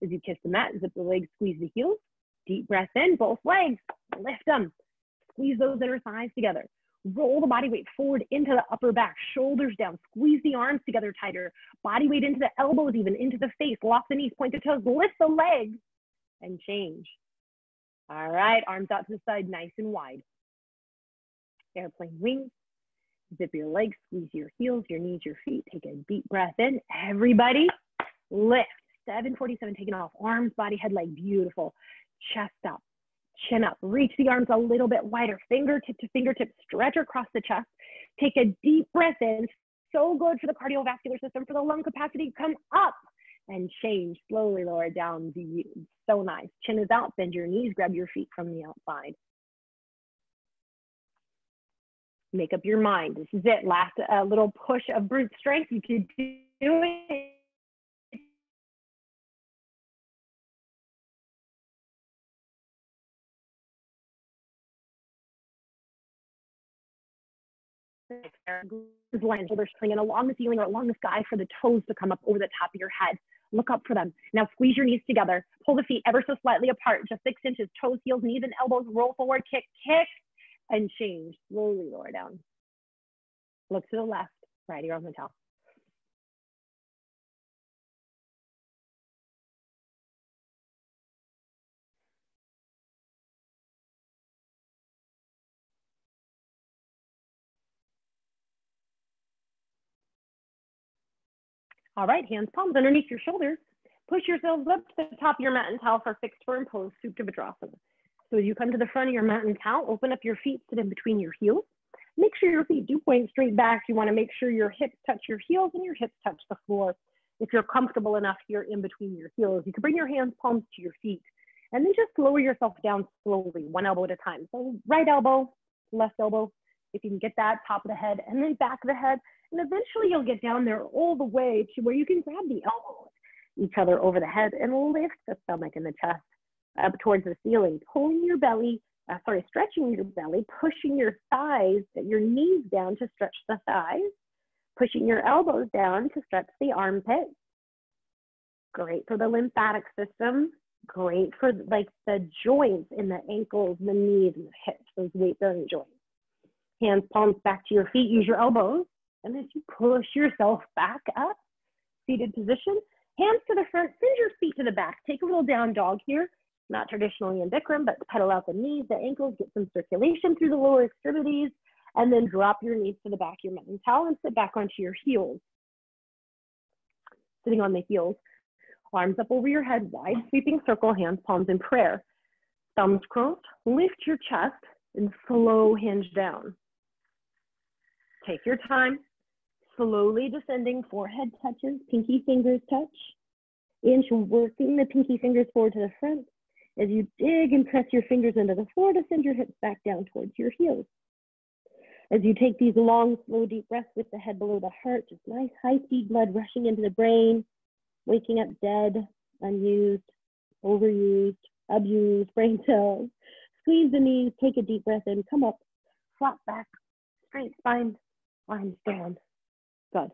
As you kiss the mat, zip the legs, squeeze the heels. Deep breath in, both legs, lift them. Squeeze those inner thighs together. Roll the body weight forward into the upper back, shoulders down, squeeze the arms together tighter. Body weight into the elbows, even into the face. Lock the knees, point the toes, lift the legs, and change. All right, arms out to the side, nice and wide. Airplane wings. Zip your legs, squeeze your heels, your knees, your feet. Take a deep breath in. Everybody, lift. 747, taking off. Arms, body, head, leg. Beautiful. Chest up, chin up. Reach the arms a little bit wider. Fingertip to fingertip. Stretch across the chest. Take a deep breath in. So good for the cardiovascular system, for the lung capacity. Come up and change. Slowly lower down. So nice. Chin is out. Bend your knees. Grab your feet from the outside. Make up your mind. This is it. Last little push of brute strength. You can do it. Shoulders swinging along the ceiling or along the sky for the toes to come up over the top of your head. Look up for them. Now squeeze your knees together. Pull the feet ever so slightly apart, just 6 inches. Toes, heels, knees, and elbows. Roll forward, kick, kick, and change. Slowly lower down. Look to the left, right ear on the towel. All right, hands, palms underneath your shoulders. Push yourselves up to the top of your mat and towel for fixed firm pose, Supta Vidrasana. So as you come to the front of your mat and towel, open up your feet, sit in between your heels. Make sure your feet do point straight back. You want to make sure your hips touch your heels and your hips touch the floor. If you're comfortable enough here in between your heels, you can bring your hands, palms to your feet, and then just lower yourself down slowly, one elbow at a time. So right elbow, left elbow, if you can get that, top of the head, and then back of the head. And eventually you'll get down there all the way to where you can grab the elbows, each other over the head, and lift the stomach and the chest up towards the ceiling, pulling your belly, stretching your belly, pushing your thighs, your knees down to stretch the thighs, pushing your elbows down to stretch the armpits. Great for the lymphatic system. Great for like the joints in the ankles, the knees, and the hips, those weight bearing joints. Hands, palms back to your feet, use your elbows. And as you push yourself back up, seated position, hands to the front, send your feet to the back. Take a little down dog here. Not traditionally in Bikram, but pedal out the knees, the ankles, get some circulation through the lower extremities, and then drop your knees to the back of your mat and towel and sit back onto your heels. Sitting on the heels, arms up over your head, wide sweeping circle, hands, palms in prayer. Thumbs crossed, lift your chest, and slow hinge down. Take your time, slowly descending, forehead touches, pinky fingers touch. Inch, working the pinky fingers forward to the front. As you dig and press your fingers into the floor to send your hips back down towards your heels. As you take these long, slow, deep breaths with the head below the heart, just nice high-speed blood rushing into the brain, waking up dead, unused, overused, abused brain cells. Squeeze the knees, take a deep breath in, come up, flat back, straight spine, arms down. Good.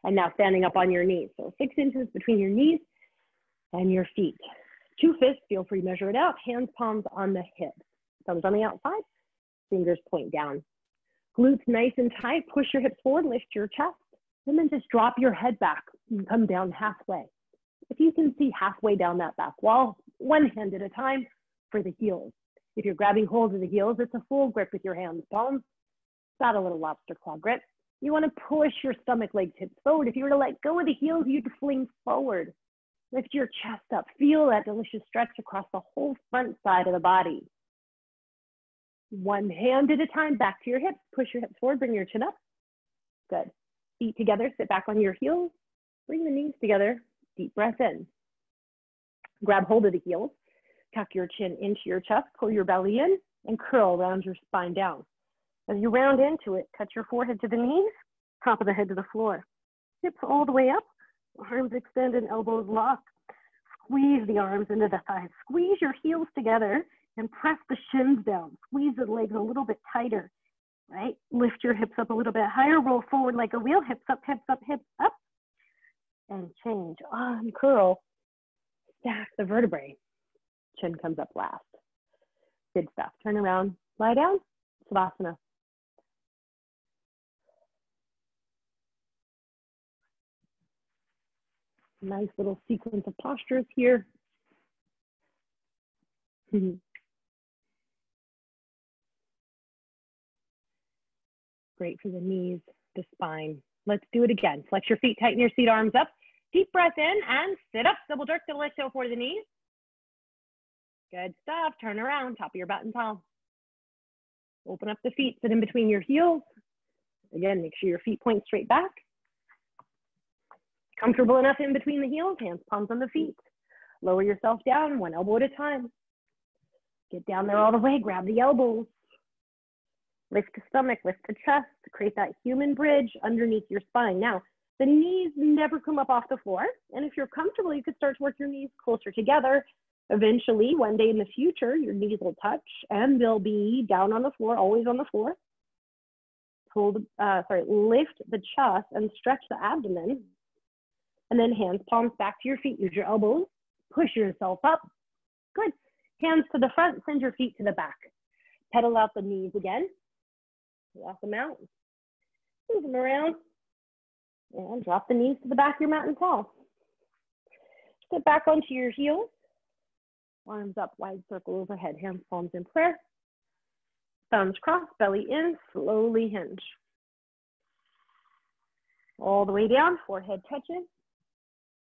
And now standing up on your knees. So 6 inches between your knees and your feet. 2 fists, feel free to measure it out. Hands, palms on the hips. Thumbs on the outside, fingers point down. Glutes nice and tight, push your hips forward, lift your chest, and then just drop your head back and come down halfway. If you can see halfway down that back wall, one hand at a time for the heels. If you're grabbing hold of the heels, it's a full grip with your hands, palms. Not a little lobster claw grip. You want to push your stomach, legs, hips forward. If you were to let go of the heels, you'd fling forward. Lift your chest up. Feel that delicious stretch across the whole front side of the body. One hand at a time, back to your hips. Push your hips forward, bring your chin up. Good. Feet together, sit back on your heels. Bring the knees together, deep breath in. Grab hold of the heels. Tuck your chin into your chest, pull your belly in, and curl around your spine down. As you round into it, touch your forehead to the knees, top of the head to the floor. Hips all the way up, arms extended, elbows locked. Squeeze the arms into the thighs. Squeeze your heels together and press the shins down. Squeeze the legs a little bit tighter, right? Lift your hips up a little bit higher, roll forward like a wheel, hips up, hips up, hips up. And change, uncurl, stack the vertebrae. Chin comes up last. Good stuff. Turn around, lie down, Savasana. Nice little sequence of postures here. Great for the knees, the spine. Let's do it again. Flex your feet, tighten your seat, arms up. Deep breath in and sit up. Double jerk, double exhale for the knees. Good stuff. Turn around, top of your butt and tall. Open up the feet, sit in between your heels. Again, make sure your feet point straight back. Comfortable enough in between the heels, hands, palms on the feet. Lower yourself down, one elbow at a time. Get down there all the way, grab the elbows. Lift the stomach, lift the chest, create that human bridge underneath your spine. Now, the knees never come up off the floor. And if you're comfortable, you could start to work your knees closer together. Eventually, one day in the future, your knees will touch and they'll be down on the floor, always on the floor. Lift the chest and stretch the abdomen. And then hands, palms back to your feet. Use your elbows. Push yourself up. Good. Hands to the front. Send your feet to the back. Pedal out the knees again. Walk them out. Move them around. And drop the knees to the back of your mat and tall. Sit back onto your heels. Arms up, wide circle overhead. Hands, palms in prayer. Thumbs crossed, belly in. Slowly hinge. All the way down. Forehead touches.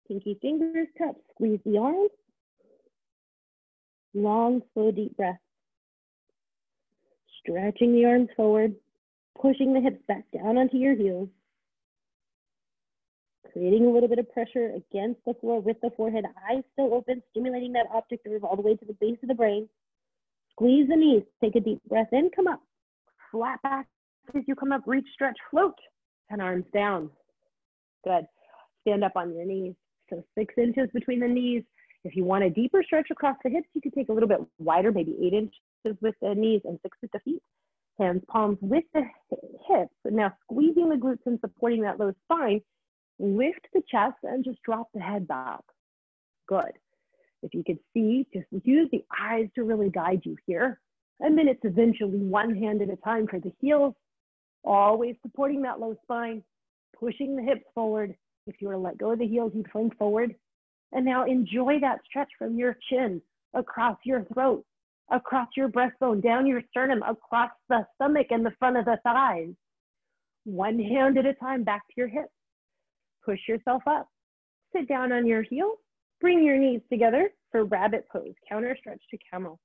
Pinky fingers touch, squeeze the arms. Long, slow, deep breath. Stretching the arms forward, pushing the hips back down onto your heels. Creating a little bit of pressure against the floor with the forehead, eyes still open, stimulating that optic nerve all the way to the base of the brain. Squeeze the knees, take a deep breath in, come up. Flat back as you come up, reach, stretch, float, and arms down. Good. Stand up on your knees. So 6 inches between the knees. If you want a deeper stretch across the hips, you could take a little bit wider, maybe 8 inches with the knees and 6 with the feet. Hands, palms with the hips. And now squeezing the glutes and supporting that low spine. Lift the chest and just drop the head back. Good. If you could see, just use the eyes to really guide you here. And then it's eventually one hand at a time for the heels. Always supporting that low spine, pushing the hips forward. If you were to let go of the heels, you'd fling forward. And now enjoy that stretch from your chin, across your throat, across your breastbone, down your sternum, across the stomach and the front of the thighs. One hand at a time, back to your hips. Push yourself up. Sit down on your heels. Bring your knees together for rabbit pose, counter stretch to camel.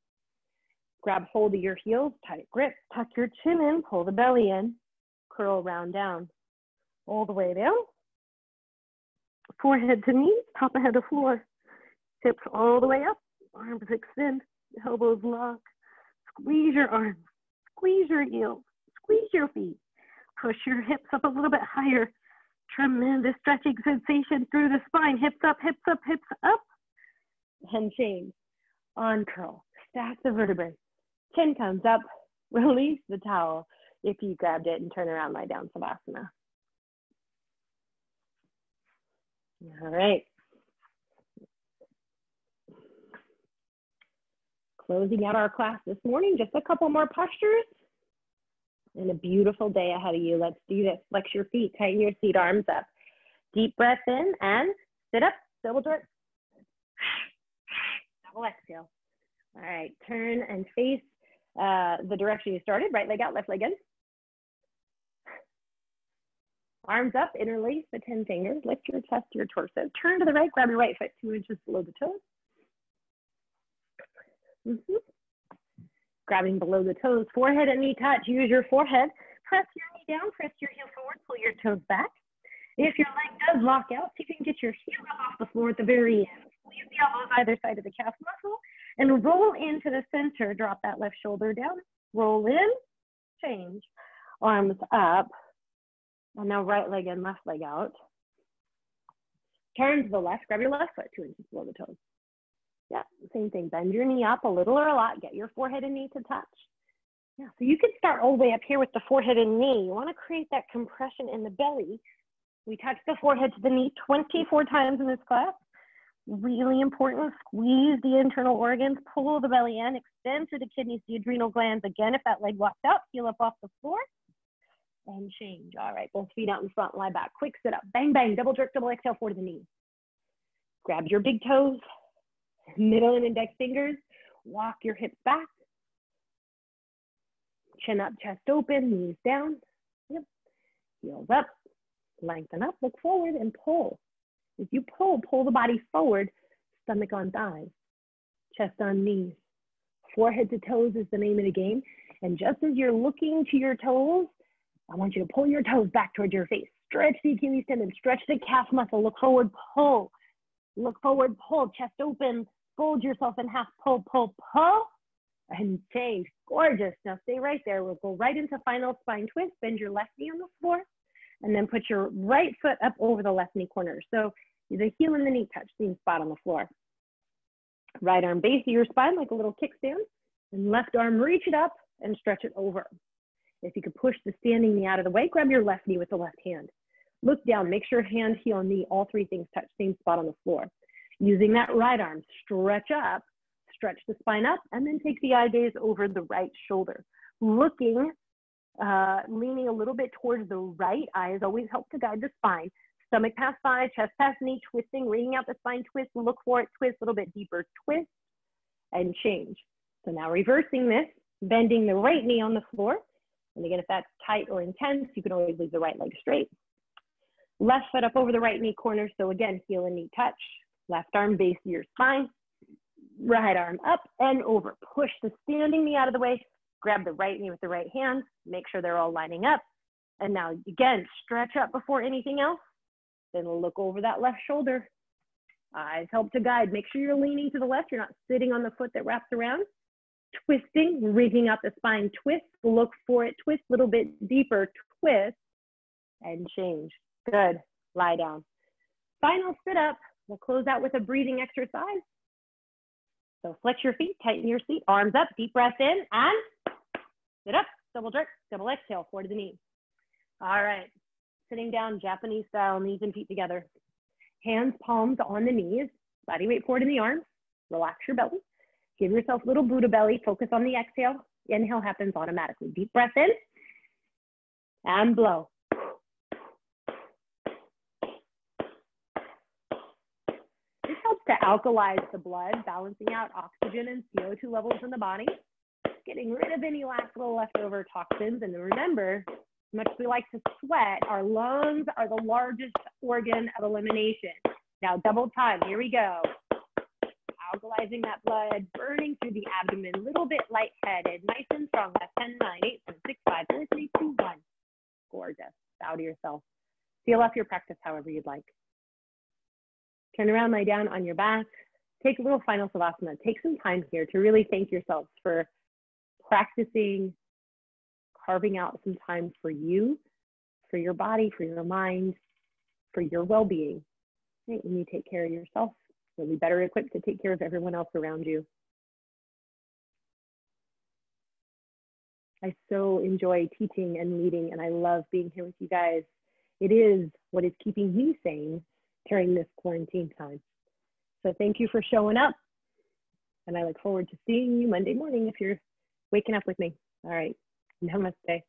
Grab hold of your heels, tight grip, tuck your chin in, pull the belly in. curl round down, all the way down. Forehead to knees, top of head to floor. Hips all the way up, arms extend, elbows lock. Squeeze your arms, squeeze your heels, squeeze your feet. Push your hips up a little bit higher. Tremendous stretching sensation through the spine. Hips up, hips up, hips up. And change. On curl. Stack the vertebrae. Chin comes up. Release the towel if you grabbed it and turn around, lie down, Savasana. All right. Closing out our class this morning, just a couple more postures. And a beautiful day ahead of you. Let's do this. Flex your feet, tighten your seat, arms up. Deep breath in and sit up, double jerk. Double exhale. All right, turn and face the direction you started. Right leg out, left leg in. Arms up, interlace the 10 fingers. Lift your chest to your torso. Turn to the right, grab your right foot 2 inches below the toes. Grabbing below the toes, forehead and knee touch. Use your forehead. Press your knee down, press your heel forward, pull your toes back. If your leg does lock out, see if you can get your heel up off the floor at the very end. Squeeze the elbows either side of the calf muscle and roll into the center. Drop that left shoulder down. Roll in, change. Arms up. And now right leg in, left leg out. Turn to the left, grab your left foot 2 inches below the toes. Yeah, same thing. Bend your knee up a little or a lot. Get your forehead and knee to touch. Yeah, so you can start all the way up here with the forehead and knee. You want to create that compression in the belly. We touch the forehead to the knee 24 times in this class. Really important. Squeeze the internal organs, pull the belly in, extend through the kidneys, the adrenal glands. Again, if that leg walks out, heel up off the floor and change. All right, both feet out in front, lie back. Quick sit up. Bang, bang, double jerk, double exhale, forward to the knee. Grab your big toes. Middle and index fingers, walk your hips back. Chin up, chest open, knees down. Yep. Heels up, lengthen up, look forward and pull. If you pull, pull the body forward, stomach on thighs, chest on knees. Forehead to toes is the name of the game. And just as you're looking to your toes, I want you to pull your toes back towards your face. Stretch the Achilles tendon, stretch the calf muscle, look forward, pull. Look forward, pull, chest open, fold yourself in half, pull, pull, pull, and change. Gorgeous. Now stay right there. We'll go right into final spine twist. Bend your left knee on the floor, and then put your right foot up over the left knee corner. So the heel and the knee touch, same spot on the floor. Right arm base of your spine like a little kickstand, and left arm reach it up and stretch it over. If you could push the standing knee out of the way, grab your left knee with the left hand. Look down, make sure hand, heel, knee, all three things touch, same spot on the floor. Using that right arm, stretch up, stretch the spine up, and then take the eye gaze over the right shoulder. Looking, leaning a little bit towards the right. Eyes always help to guide the spine. Stomach past thigh, chest past knee, twisting, reading out the spine, twist, look for it, twist, a little bit deeper, twist, and change. So now reversing this, bending the right knee on the floor. And again, if that's tight or intense, you can always leave the right leg straight. Left foot up over the right knee corner. So again, heel and knee touch. Left arm base of your spine. Right arm up and over. Push the standing knee out of the way. Grab the right knee with the right hand. Make sure they're all lining up. And now again, stretch up before anything else. Then look over that left shoulder. Eyes help to guide. Make sure you're leaning to the left. You're not sitting on the foot that wraps around. Twisting, rigging out the spine, twist, look for it, twist, a little bit deeper, twist, and change. Good. Lie down. Final sit up. We'll close out with a breathing exercise. So flex your feet, tighten your seat, arms up, deep breath in, and sit up, double jerk, double exhale, forward to the knee. All right. Sitting down, Japanese style, knees and feet together. Hands, palms on the knees, body weight forward in the arms. Relax your belly. Give yourself a little Buddha belly. Focus on the exhale. Inhale happens automatically. Deep breath in and blow. This helps to alkalize the blood, balancing out oxygen and CO2 levels in the body, getting rid of any last little leftover toxins. And remember, as much as we like to sweat, our lungs are the largest organ of elimination. Now, double time. Here we go. Alkalizing that blood, burning through the abdomen, a little bit lightheaded, nice and strong. That's 10, 9, 8, 7, 6, 5, 4, 3, 2, 1. Gorgeous. proud of yourself. Feel off your practice however you'd like. Turn around, lie down on your back. Take a little final savasana. Take some time here to really thank yourselves for practicing, carving out some time for you, for your body, for your mind, for your well-being. Right? When you take care of yourself, you'll be better equipped to take care of everyone else around you. I so enjoy teaching and leading, and I love being here with you guys. It is what is keeping me sane during this quarantine time. So thank you for showing up, and I look forward to seeing you Monday morning if you're waking up with me. All right, namaste.